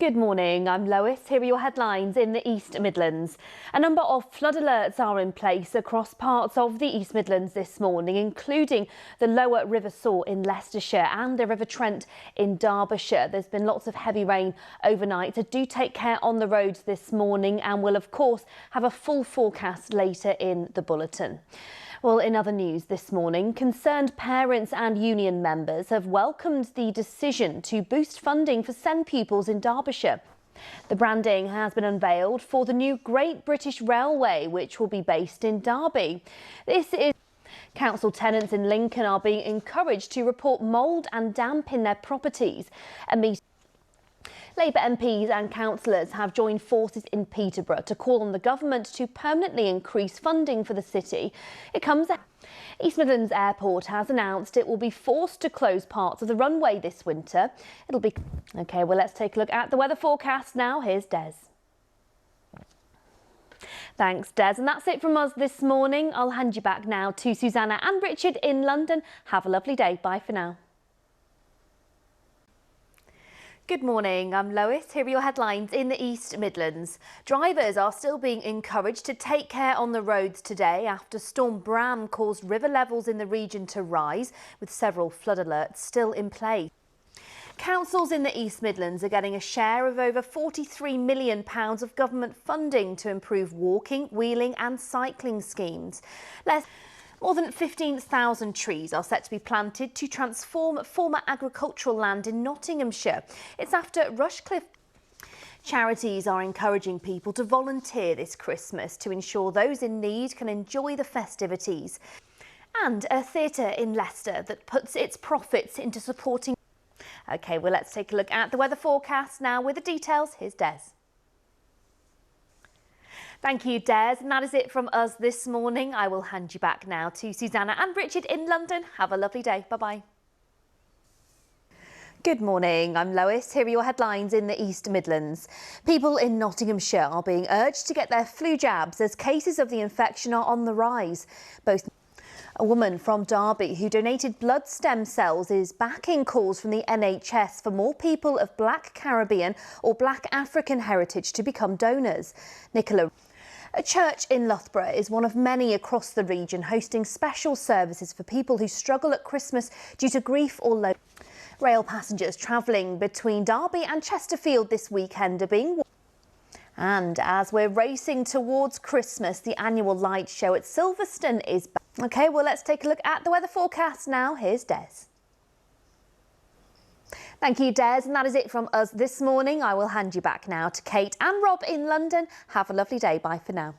Good morning, I'm Lois. Here are your headlines in the East Midlands. A number of flood alerts are in place across parts of the East Midlands this morning, including the Lower River Soar in Leicestershire and the River Trent in Derbyshire. There's been lots of heavy rain overnight, so do take care on the roads this morning, and we'll of course have a full forecast later in the bulletin. Well, in other news this morning, concerned parents and union members have welcomed the decision to boost funding for SEND pupils in Derbyshire. The branding has been unveiled for the new Great British Railway, which will be based in Derby. Council tenants in Lincoln are being encouraged to report mould and damp in their properties. Labour MPs and councillors have joined forces in Peterborough to call on the government to permanently increase funding for the city. East Midlands Airport has announced it will be forced to close parts of the runway this winter. OK, well, let's take a look at the weather forecast now. Here's Des. Thanks, Des. And that's it from us this morning. I'll hand you back now to Susanna and Richard in London. Have a lovely day. Bye for now. Good morning, I'm Lois. Here are your headlines in the East Midlands. Drivers are still being encouraged to take care on the roads today after Storm Bram caused river levels in the region to rise, with several flood alerts still in place. Councils in the East Midlands are getting a share of over £43 million of government funding to improve walking, wheeling and cycling schemes. More than 15,000 trees are set to be planted to transform former agricultural land in Nottinghamshire. It's after Rushcliffe. Charities are encouraging people to volunteer this Christmas to ensure those in need can enjoy the festivities. And a theatre in Leicester that puts its profits into supporting. OK, well, let's take a look at the weather forecast now with the details. Here's Des. Thank you, Des. And that is it from us this morning. I will hand you back now to Susanna and Richard in London. Have a lovely day. Bye-bye. Good morning, I'm Lois. Here are your headlines in the East Midlands. People in Nottinghamshire are being urged to get their flu jabs as cases of the infection are on the rise. A woman from Derby who donated blood stem cells is backing calls from the NHS for more people of Black Caribbean or Black African heritage to become donors. A church in Loughborough is one of many across the region hosting special services for people who struggle at Christmas due to grief or loneliness. Rail passengers travelling between Derby and Chesterfield this weekend are being warned. And as we're racing towards Christmas, the annual light show at Silverstone is back. OK, well, let's take a look at the weather forecast now. Here's Des. Thank you, Des. And that is it from us this morning. I will hand you back now to Kate and Rob in London. Have a lovely day. Bye for now.